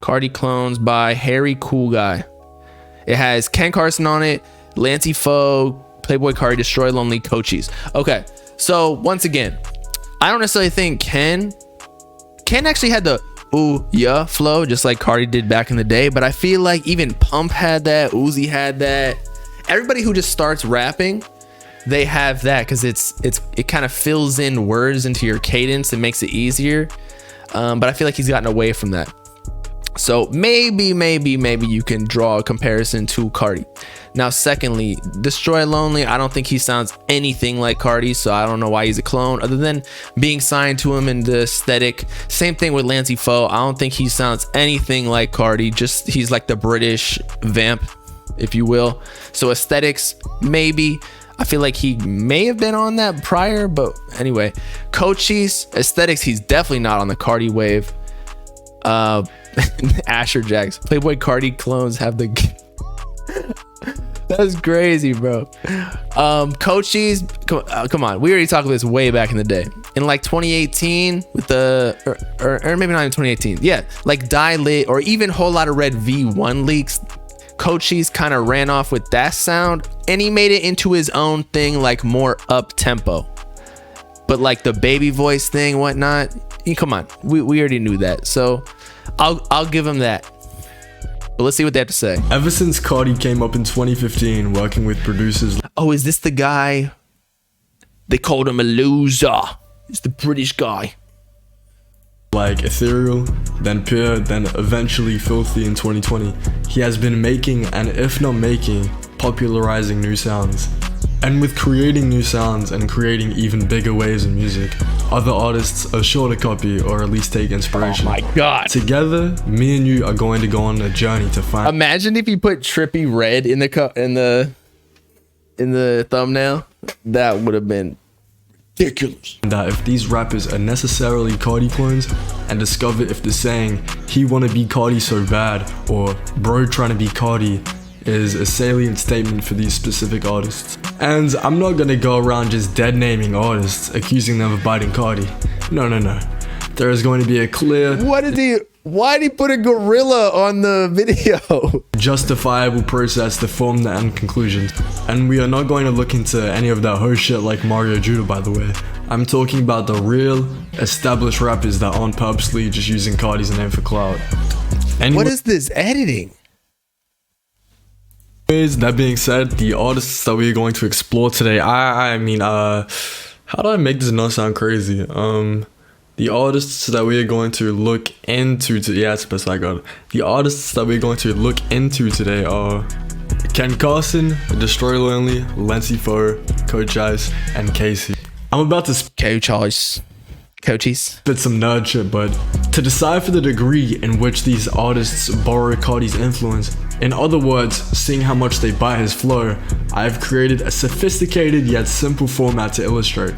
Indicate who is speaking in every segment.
Speaker 1: Carti clones by Harry Cool Guy. It has Ken Carson on it, Lancey, Foux, Playboi, Carti, Destroy Lonely, Cochise. Okay, so once again, I don't necessarily think Ken actually had the ooh yeah flow just like Carti did back in the day, but I feel like even Pump had that, Uzi had that. Everybody who just starts rapping, they have that because it kind of fills in words into your cadence and makes it easier. But I feel like he's gotten away from that. So maybe you can draw a comparison to Carti. Now, secondly, Destroy Lonely, I don't think he sounds anything like Carti, so I don't know why he's a clone other than being signed to him in the aesthetic. Same thing with Lancey Foux. I don't think he sounds anything like Carti, just he's like the British vamp, if you will. So aesthetics, maybe. I feel like he may have been on that prior, but anyway. Cochise, aesthetics, he's definitely not on the Carti wave. Asher Jacks, Playboi Carti clones have the that's crazy, bro. Cochise, come on, we already talked about this way back in the day in like 2018 with the or maybe not in 2018, yeah, like Die Lit or even Whole Lot of Red V1 leaks. Cochise kind of ran off with that sound and he made it into his own thing, like more up tempo, but like the baby voice thing, whatnot, come on, we already knew that, so I'll give him that. But let's see what they have to say.
Speaker 2: Ever since Carti came up in 2015 working with producers.
Speaker 1: Oh, is this the guy? They called him a loser. It's the British guy.
Speaker 2: Like Ethereal, then Pure, then eventually Filthy in 2020. He has been making, and if not making, popularizing new sounds. And with creating new sounds and creating even bigger waves in music, other artists are sure to copy or at least take inspiration.
Speaker 1: Oh my god.
Speaker 2: Together, me and you are going to go on a journey to find.
Speaker 1: Imagine if you put Trippy Red in the thumbnail. That would have been ridiculous.
Speaker 2: That if these rappers are necessarily Carti clones, and discover if the saying "he wanna be Carti so bad" or "bro trying to be Carti" is a salient statement for these specific artists. And I'm not gonna go around just dead naming artists, accusing them of biting Carti. No. There is going to be a clear...
Speaker 1: Why did he put a gorilla on the video?
Speaker 2: Justifiable process to form the end conclusions. And we are not going to look into any of that ho shit like Mario Judah, by the way. I'm talking about the real, established rappers that aren't purposely just using Carti's name for clout. Anyway,
Speaker 1: what is this editing?
Speaker 2: Anyways, that being said, the artists that we're going to explore today, I mean, how do I make this not sound crazy? The artists that we are going to look into the artists that we're going to look into today are Ken Carson, Destroy Lonely, Lancey Foux, Cochise, and Casey. I'm about to
Speaker 1: Cochise.
Speaker 2: spit some nerd shit, but to decipher the degree in which these artists borrow Carti's influence, in other words, seeing how much they bite his flow, I've created a sophisticated yet simple format to illustrate.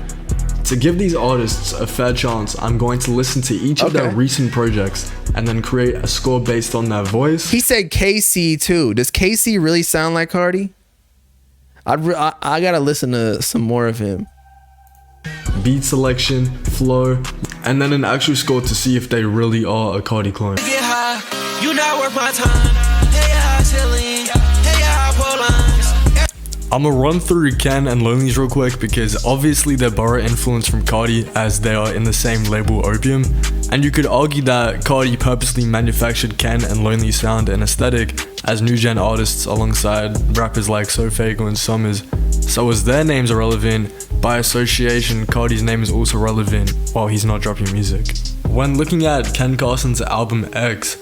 Speaker 2: To give these artists a fair chance, I'm going to listen to each of their recent projects and then create a score based on their voice.
Speaker 1: He said KC too. Does KC really sound like Carti? I gotta listen to some more of him.
Speaker 2: Beat selection, flow, and then an actual score to see if they really are a Carti clone.
Speaker 3: Get high, you not worth my time. Hey, high ceiling. Hey, high Polans.
Speaker 2: I'm gonna run through Ken and Lonely's real quick because obviously they borrow influence from Carti as they are in the same label Opium, and you could argue that Carti purposely manufactured Ken and Lonely's sound and aesthetic as new gen artists alongside rappers like So Fago and Summers. So as their names are relevant, by association Carti's name is also relevant while he's not dropping music. When looking at Ken Carson's album X,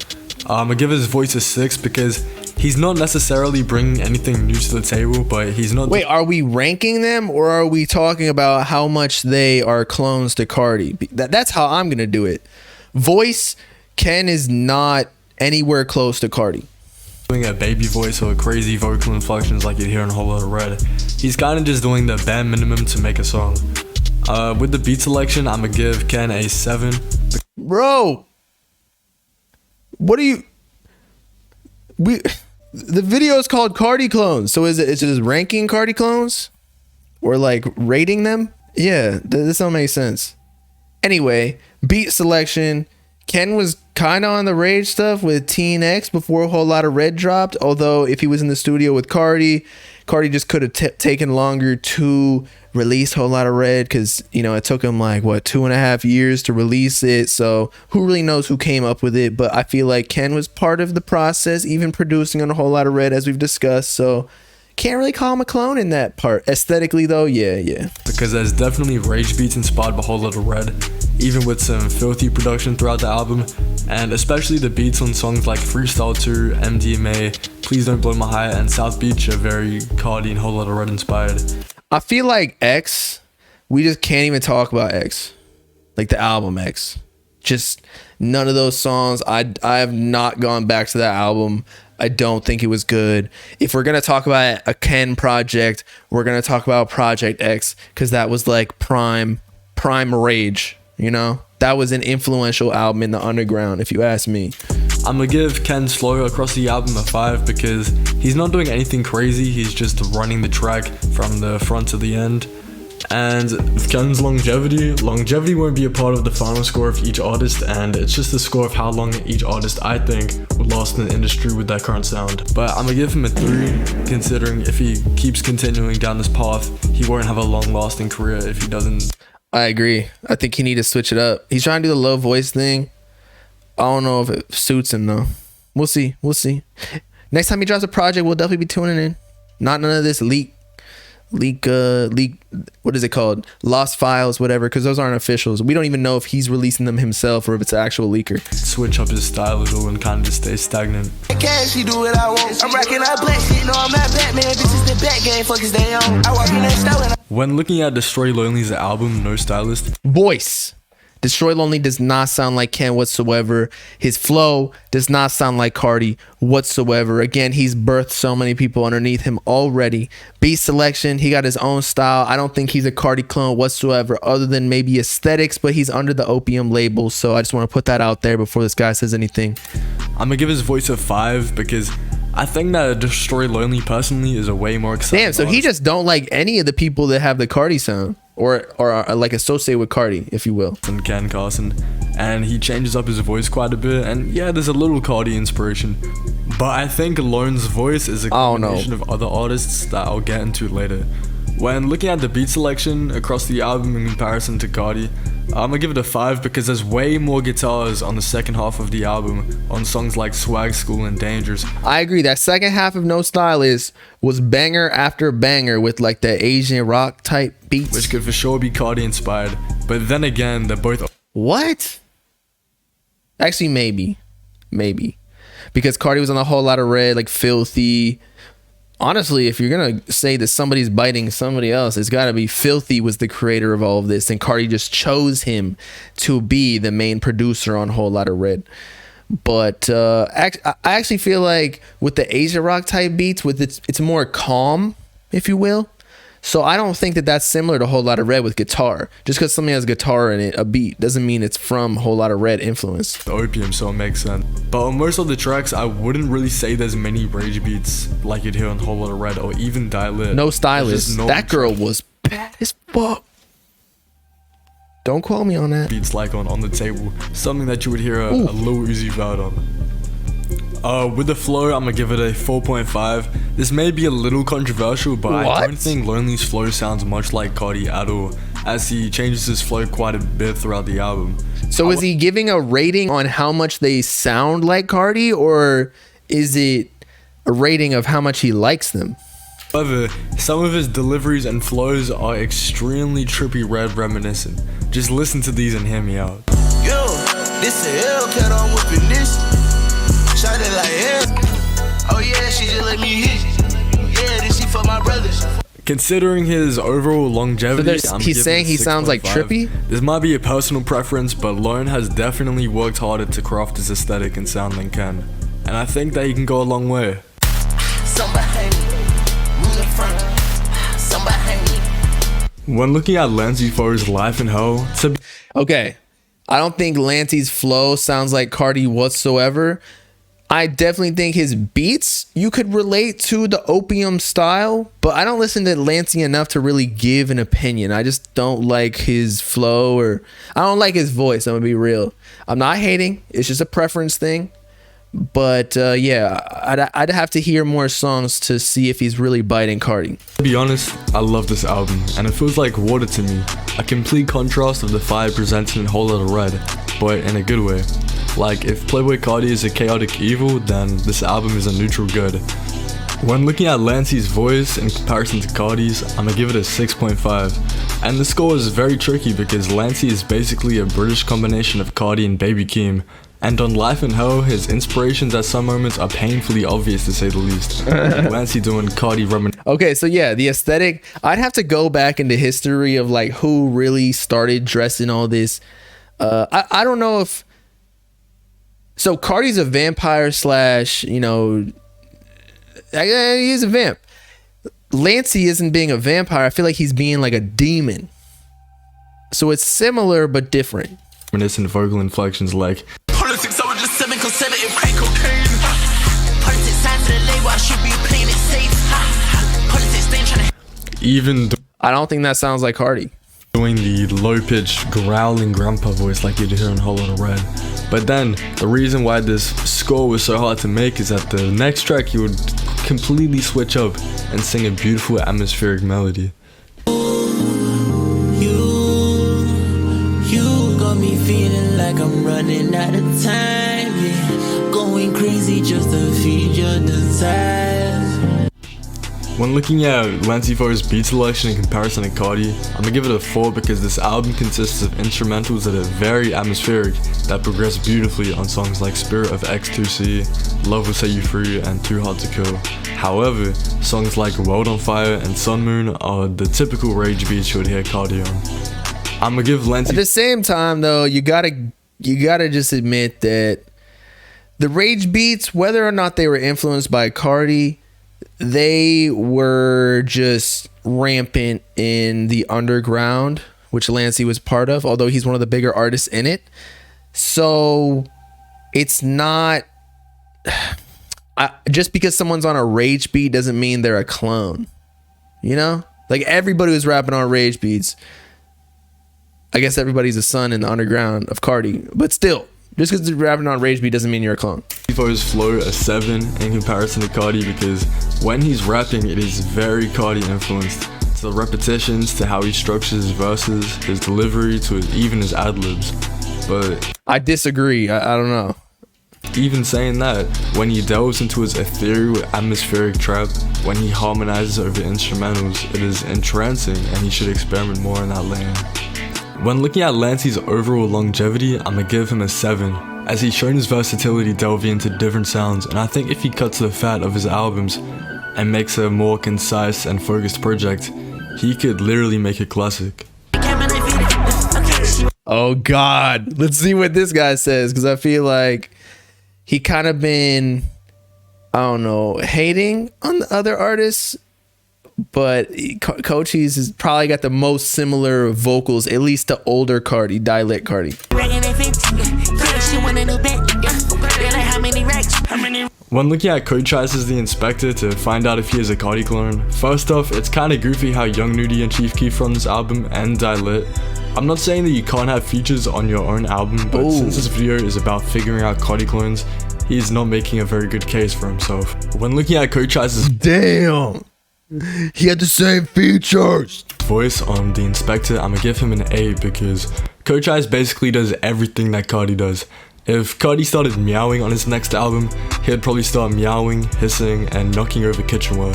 Speaker 2: I'm gonna give his voice a 6 because he's not necessarily bringing anything new to the table, but he's not...
Speaker 1: Wait, are we ranking them or are we talking about how much they are clones to Carti? That's how I'm going to do it. Voice, Ken is not anywhere close to Carti.
Speaker 2: Doing a baby voice or crazy vocal inflections like you hear in Whole Lot of Red. He's kind of just doing the bare minimum to make a song. With the beat selection, I'm going to give Ken a 7.
Speaker 1: Bro! What are you... The video is called Carti clones, so is it just ranking Carti clones or like rating them? Yeah, this don't make sense. Anyway, beat selection, Ken was kind of on the rage stuff with Teen X before a whole lot of Red dropped. Although if he was in the studio with Carti just could have taken longer to release Whole Lot of Red, because it took him like 2.5 years to release it. So who really knows who came up with it? But I feel like Ken was part of the process, even producing on a Whole Lot of Red, as we've discussed. So can't really call him a clone in that part. Aesthetically though, yeah.
Speaker 2: Because there's definitely rage beats inspired by Whole Lot of Red, even with some filthy production throughout the album, and especially the beats on songs like Freestyle 2, MDMA, Please Don't Blow My High, and South Beach are very Carti and Whole Lot of Red inspired.
Speaker 1: I feel like X, we just can't even talk about X, like the album X. Just none of those songs. I have not gone back to that album. I don't think it was good. If we're gonna talk about a Ken project, we're gonna talk about Project X, because that was like prime rage. That was an influential album in the underground, if you ask me.
Speaker 2: I'm gonna give Ken's flow across the album a 5 because he's not doing anything crazy. He's just running the track from the front to the end. And with Ken's longevity won't be a part of the final score of each artist, and it's just the score of how long each artist, I think, would last in the industry with that current sound. But I'm gonna give him a 3, considering if he keeps continuing down this path, he won't have a long-lasting career if he doesn't.
Speaker 1: I agree. I think he need to switch it up. He's trying to do the low voice thing. I don't know if it suits him though. We'll see. Next time he drops a project, we'll definitely be tuning in. None of this leak, what is it called? Lost files, whatever, because those aren't officials. We don't even know if he's releasing them himself or if it's an actual leaker.
Speaker 2: Switch up his style a little and kind of just stay stagnant.
Speaker 3: Cash, she do what I want. I'm rocking out black shit, no, I'm not Batman. This is the back game, fuck is they on. I walk in that store and
Speaker 2: When looking at Destroy Lonely's album, No Stylist,
Speaker 1: Voice. Destroy Lonely does not sound like Ken whatsoever. His flow does not sound like Carti whatsoever. Again, he's birthed so many people underneath him already. Beat selection, he got his own style. I don't think he's a Carti clone whatsoever, other than maybe aesthetics, but he's under the Opium label. So I just want to put that out there before this guy says anything.
Speaker 2: I'm gonna give his voice a 5 because I think that Destroy Lonely personally is a way more exciting.
Speaker 1: Damn, so he just don't like any of the people that have the Carti sound. Or are like associated with Carti, if you will.
Speaker 2: And Ken Carson, and he changes up his voice quite a bit, and yeah, there's a little Carti inspiration, but I think Lone's voice is a combination of other artists that I'll get into later. When looking at the beat selection across the album in comparison to Carti, I'm gonna give it a 5 because there's way more guitars on the second half of the album on songs like Swag School and Dangerous.
Speaker 1: I agree. That second half of No Stylist was banger after banger with like the Asian rock type beats,
Speaker 2: which could for sure be Carti inspired. But then again, they're both.
Speaker 1: What? Actually, maybe. Because Carti was on a Whole Lot of Red, like Filthy. Honestly, if you're gonna say that somebody's biting somebody else, it's gotta be Filthy was the creator of all of this, and Carti just chose him to be the main producer on Whole Lot of Red. But I actually feel like with the Asia rock type beats, with it's more calm, if you will. So I don't think that that's similar to Whole Lot of Red with guitar. Just because something has guitar in it, a beat, doesn't mean it's from Whole Lot of Red influence.
Speaker 2: The Opium, so it makes sense. But on most of the tracks, I wouldn't really say there's many rage beats like you'd hear on Whole Lot of Red or even Die Lit.
Speaker 1: No Stylist. That girl was bad as fuck. Don't quote me on that.
Speaker 2: Beats like on The Table, something that you would hear a Lil Uzi Vert on. With the flow, I'm gonna give it a 4.5. This may be a little controversial, but I don't think Lonely's flow sounds much like Carti at all, as he changes his flow quite a bit throughout the album.
Speaker 1: So is he giving a rating on how much they sound like Carti, or is it a rating of how much he likes them?
Speaker 2: However, some of his deliveries and flows are extremely Trippie Redd reminiscent. Just listen to these and hear me out.
Speaker 3: yo, this a Hellcat, I'm whipping this. Shot it like hell. Oh yeah, she just let me hit. Yeah, this she for my brothers.
Speaker 2: Considering his overall longevity,
Speaker 1: So he's saying he sounds like Trippie?
Speaker 2: This might be a personal preference, but Lone has definitely worked harder to craft his aesthetic and sound than Ken. And I think that he can go a long way. When looking at Lancey Fox's Life in Hell,
Speaker 1: Okay, I don't think Lancey's flow sounds like Carti whatsoever. I definitely think his beats you could relate to the Opium style, but I don't listen to Lancey enough to really give an opinion. I just don't like his flow, or I don't like his voice. I'm gonna be real. I'm not hating. It's just a preference thing. But yeah, I'd have to hear more songs to see if he's really biting Carti.
Speaker 2: To be honest, I love this album, and it feels like water to me. A complete contrast of the fire presented in Whole Lotta Red, but in a good way. Like, if Playboi Carti is a chaotic evil, then this album is a neutral good. When looking at Lancey's voice in comparison to Carti's, I'm gonna give it a 6.5. And the score is very tricky because Lancey is basically a British combination of Carti and Baby Keem. And on Life in Hell, his inspirations at some moments are painfully obvious to say the least. Lancey doing Carti reminiscing.
Speaker 1: Okay, so yeah, the aesthetic, I'd have to go back into history of like who really started dressing all this. I don't know if, so Carti's a vampire slash, you know, he's a vamp. Lancey isn't being a vampire. I feel like he's being like a demon. So it's similar but different.
Speaker 2: Reminiscent vocal inflections like
Speaker 3: Politics, I was just 7 conservative crack cocaine. Politics, sign to the label, I should be playing it safe. Politics, they ain't trying to.
Speaker 2: even
Speaker 1: I don't think that sounds like Carti.
Speaker 2: doing the low-pitched growling grandpa voice like you'd hear in Whole Lotta Red. But then, the reason why this score was so hard to make is that the next track you would completely switch up and sing a beautiful atmospheric melody.
Speaker 4: You got me feeling like I'm running out of time, yeah. Going crazy just to feed your desires.
Speaker 2: When looking at Lancey Fox's beat selection in comparison to Carti, I'm gonna give it a 4 because this album consists of instrumentals that are very atmospheric, that progress beautifully on songs like Spirit of X2C, Love Will Set You Free, and Too Hard to Kill. However, songs like World on Fire and Sun Moon are the typical rage beats you would hear Carti on. I'm gonna give Lancey.
Speaker 1: At the same time, though, you gotta just admit that the rage beats, whether or not they were influenced by Carti, they were just rampant in the underground, which Lancey was part of, although he's one of the bigger artists in it. So it's not just because someone's on a rage beat doesn't mean they're a clone, you know? Like, everybody was rapping on rage beats. I guess everybody's a son in the underground of Carti, but still, just because you're rapping on rage beat doesn't mean you're a clone.
Speaker 2: Fox's flow a 7 in comparison to Carti because when he's rapping, it is very Carti influenced. To the repetitions, to how he structures his verses, his delivery, to even his ad-libs. But
Speaker 1: I disagree. I don't know.
Speaker 2: even saying that, when he delves into his ethereal atmospheric trap, when he harmonizes over instrumentals, it is entrancing and he should experiment more in that lane. When looking at Lancey's overall longevity, I'm gonna give him a 7, as he's shown his versatility delving into different sounds, and I think if he cuts the fat of his albums and makes a more concise and focused project, he could literally make a classic.
Speaker 1: Oh God, let's see what this guy says, because I feel like he kind of been, I don't know, hating on the other artists, but Cochise has probably got the most similar vocals, at least to older Carti, Dialect Carti.
Speaker 2: When looking at Cochise as the inspector to find out if he is a Carti clone, first off, it's kinda goofy how Young Nudie and Chief Keef from this album and Dialect. I'm not saying that you can't have features on your own album, but since this video is about figuring out Carti clones, he's not making a very good case for himself. When looking at Cochise's
Speaker 1: Damn, he had the same features.
Speaker 2: voice on the inspector, I'm gonna give him an 8 because Cochise basically does everything that Carti does. If Carti started meowing on his next album, he'd probably start meowing, hissing, and knocking over kitchenware.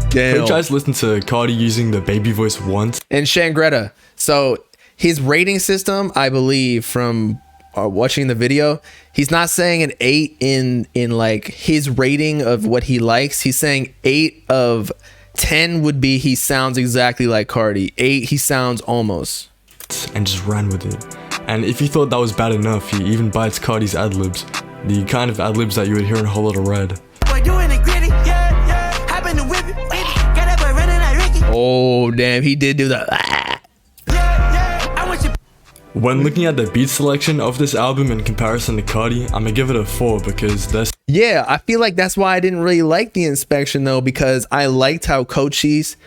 Speaker 1: Damn.
Speaker 2: Cochise listened to Carti using the baby voice once.
Speaker 1: And Shangretta. So his rating system, I believe, from watching the video, he's not saying an 8 in like his rating of what he likes. He's saying 8 of 10 would be he sounds exactly like Carti. 8, he sounds almost.
Speaker 2: And just ran with it. And if you thought that was bad enough, he even bites Carti's ad-libs. The kind of ad-libs that you would hear in Whole Lotta Red.
Speaker 1: Oh, damn, he did do that.
Speaker 2: When looking at the beat selection of this album in comparison to Carti, I'm gonna give it a 4 because there's
Speaker 1: Yeah, I feel like that's why I didn't really like the inspection though, because I liked how Cochise,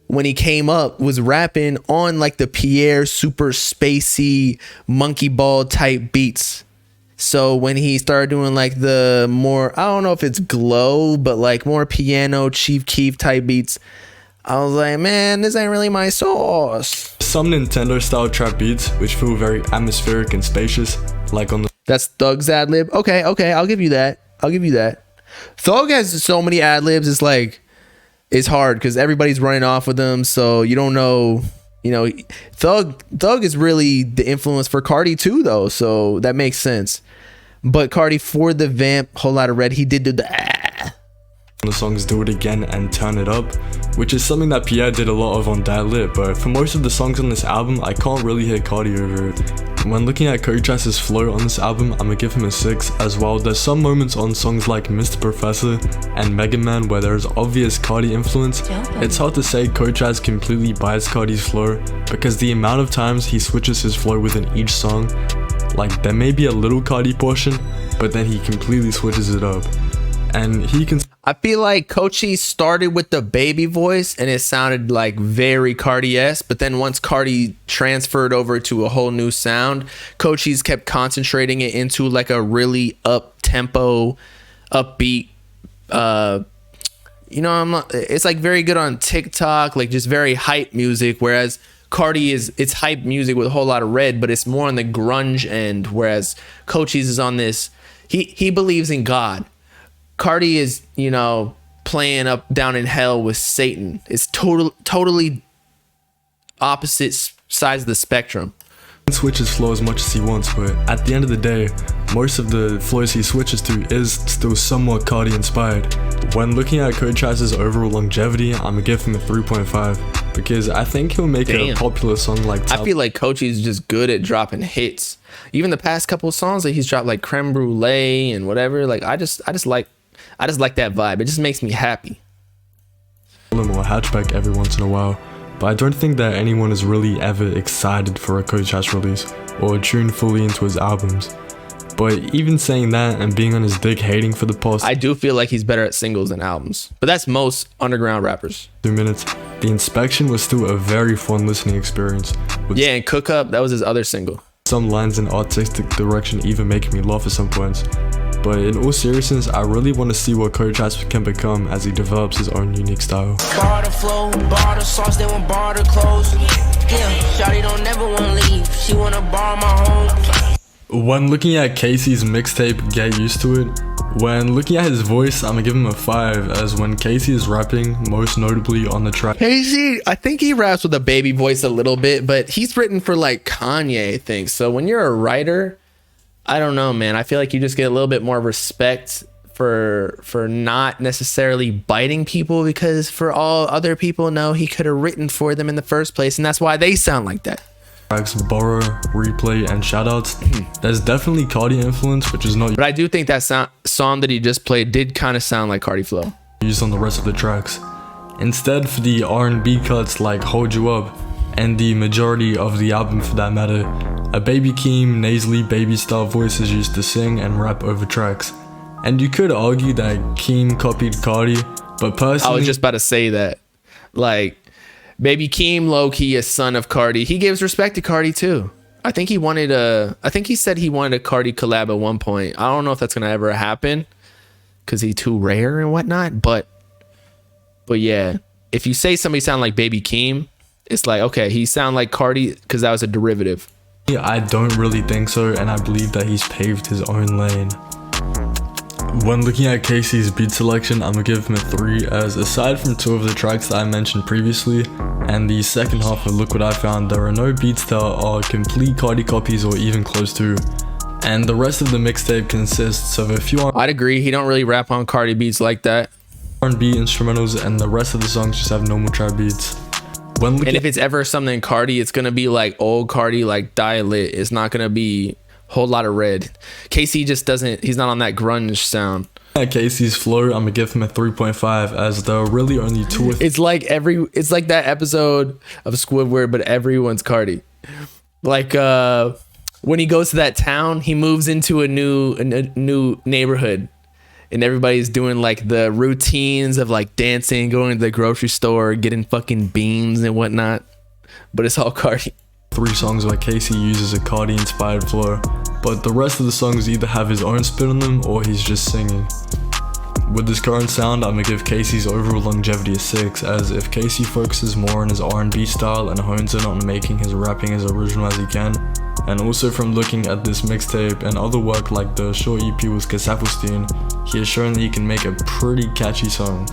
Speaker 1: when he came up, was rapping on like the Pierre super spacey monkey ball type beats. So when he started doing like the more, I don't know if it's glow, but like more piano Chief Keef type beats, I was like, man, this ain't really my sauce.
Speaker 2: Some Nintendo style trap beats which feel very atmospheric and spacious, like on the
Speaker 1: That's Thug's ad lib. Okay, I'll give you that. Thug has so many ad libs. It's like, it's hard because everybody's running off with them, so you don't know. You know, Thug is really the influence for Carti too, though, so that makes sense. But Carti, for the vamp, Whole Lotta Red, he did do the
Speaker 2: songs Do It Again and Turn It Up, which is something that Pierre did a lot of on Dat Lit, but for most of the songs on this album, I can't really hear Carti over it. When looking at Cochise's flow on this album, I'm gonna give him a 6 as well. There's some moments on songs like Mr. Professor and Mega Man where there's obvious Carti influence. It's hard to say Cochise completely biased Carti's flow because the amount of times he switches his flow within each song, like there may be a little Carti portion, but then he completely switches it up. And he can.
Speaker 1: I feel like Cochise started with the baby voice and it sounded like very Carti-esque, but then once Carti transferred over to a whole new sound, Cochise kept concentrating it into like a really up-tempo, upbeat, it's like very good on TikTok, like just very hype music, whereas Carti it's hype music with a whole lot of red, but it's more on the grunge end, whereas Cochise is on this, he believes in God. Carti is, playing up down in hell with Satan. It's totally opposite sides of the spectrum.
Speaker 2: Switch his flow as much as he wants, but at the end of the day, most of the flows he switches to is still somewhat Carti inspired. When looking at Cochise's overall longevity, I'm gonna give him a 3.5 because I think he'll make a popular song like
Speaker 1: I feel like Cochise is just good at dropping hits. Even the past couple of songs that he's dropped, like Creme Brulee and whatever, like I just like that vibe. It just makes me happy.
Speaker 2: A little more hatchback every once in a while, but I don't think that anyone is really ever excited for a Cochise release or tuned fully into his albums. But even saying that and being on his dick hating for the past,
Speaker 1: I do feel like he's better at singles than albums, but that's most underground rappers.
Speaker 2: 2 minutes, the inspection was still a very fun listening experience.
Speaker 1: Yeah, and Cook Up, that was his other single.
Speaker 2: Some lines in artistic direction even making me laugh at some points. But in all seriousness, I really want to see what Cochise can become as he develops his own unique style.
Speaker 5: Bar the flow, bar the sauce, they want bar the clothes. Yeah, shawty don't never want to leave, she want to bar my home.
Speaker 2: When looking at Casey's mixtape, Get Used to It, when looking at his voice, I'm gonna give him a 5, as when Casey is rapping, most notably on the track.
Speaker 1: Casey, I think he raps with a baby voice a little bit, but he's written for like Kanye, I think. So when you're a writer, I don't know, man. I feel like you just get a little bit more respect for not necessarily biting people, because for all other people know, he could have written for them in the first place, and that's why they sound like that.
Speaker 2: Tracks Borrow, Replay, and Shoutouts. There's definitely Carti influence, which is not
Speaker 1: But I do think that song that he just played did kind of sound like Carti flow.
Speaker 2: used on the rest of the tracks. Instead, for the R&B cuts like Hold You Up, and the majority of the album for that matter, a Baby Keem nasally baby style voice is used to sing and rap over tracks. And you could argue that Keem copied Carti, but personally,
Speaker 1: I was just about to say that. Like, Baby Keem, low-key a son of Carti. He gives respect to Carti too. I think he said he wanted a Carti collab at one point. I don't know if that's gonna ever happen because he's too rare and whatnot. But yeah, if you say somebody sound like Baby Keem, it's like, okay, he sound like Carti because that was a derivative.
Speaker 2: I don't really think so, and I believe that he's paved his own lane. When looking at Casey's beat selection, I'm gonna give him a 3, as aside from 2 of the tracks that I mentioned previously, and the second half of Look What I Found, there are no beats that are complete Carti copies or even close to. And the rest of the mixtape consists of a few
Speaker 1: I'd agree, he don't really rap on Carti beats like that.
Speaker 2: R&B instrumentals, and the rest of the songs just have normal trap beats.
Speaker 1: And if it's ever something Carti, it's gonna be like old Carti, like Dial-It. It's not gonna be Whole Lot of Red. Casey just he's not on that grunge sound.
Speaker 2: At Casey's flow, I'm gonna give him a 3.5, as there are really only 2 or 3.
Speaker 1: It's like that episode of Squidward, but everyone's Carti. Like when he goes to that town, he moves into a new neighborhood, and everybody's doing like the routines of like dancing, going to the grocery store, getting fucking beans and whatnot. But it's all Carti.
Speaker 2: 3 songs where Casey uses a Carti inspired flow, but the rest of the songs either have his own spin on them or he's just singing. With this current sound, I'm gonna give Casey's overall longevity a 6, as if Casey focuses more on his R&B style and hones in on making his rapping as original as he can, and also from looking at this mixtape and other work like the short EP with Kasapelstein, he has shown that he can make a pretty catchy song.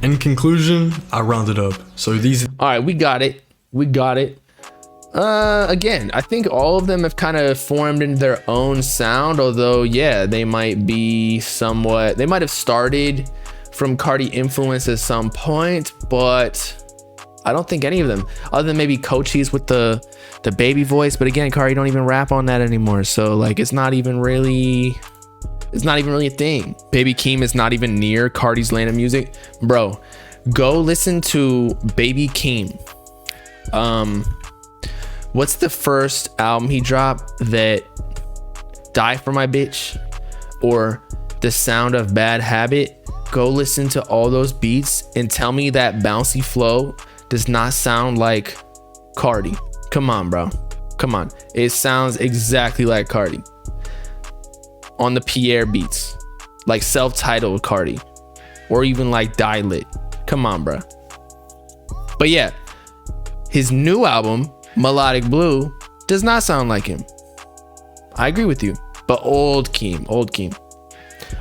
Speaker 2: In conclusion, I rounded up. So these...
Speaker 1: Alright, we got it. Again, I think all of them have kind of formed into their own sound, although yeah, they might have started from Carti influence at some point, but I don't think any of them, other than maybe Cochise with the baby voice, but again, Carti don't even rap on that anymore, so like it's not even really a thing. Baby Keem is not even near Carti's lane of music. Bro, go listen to Baby Keem. What's the first album he dropped? That Die For My Bitch or The Sound of Bad Habit? Go listen to all those beats and tell me that bouncy flow does not sound like Carti. Come on, bro. Come on. It sounds exactly like Carti. On the Pierre beats. Like self-titled Carti. Or even like Die Lit. Come on, bro. But yeah, his new album, Melodic Blue, does not sound like him. I agree with you. But old Keem.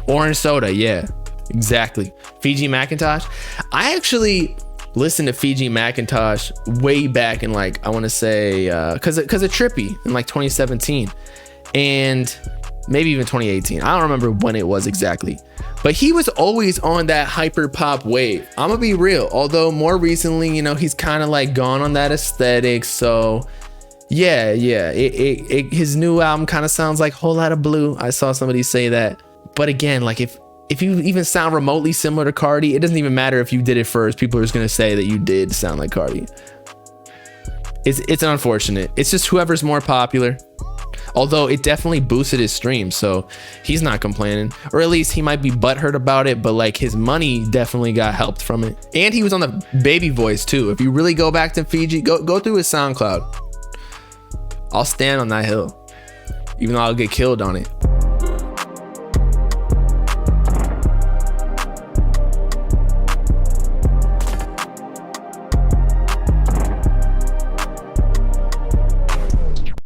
Speaker 1: Orange Soda, yeah, exactly. Fiji Macintosh. I actually listened to Fiji Macintosh way back in like, I want to say, cause of Trippy in like 2017 and maybe even 2018. I don't remember when it was exactly. But he was always on that hyper pop wave. I'm gonna be real. Although more recently, you know, he's kind of like gone on that aesthetic. So yeah. His new album kind of sounds like Whole Lotta Blue. I saw somebody say that. But again, like if you even sound remotely similar to Carti, it doesn't even matter if you did it first. People are just gonna say that you did sound like Carti. It's unfortunate. It's just whoever's more popular. Although it definitely boosted his streams, so he's not complaining, or at least he might be butthurt about it, but like his money definitely got helped from it. And he was on the baby voice too. If you really go back to Fiji, go through his SoundCloud. I'll stand on that hill, even though I'll get killed on it.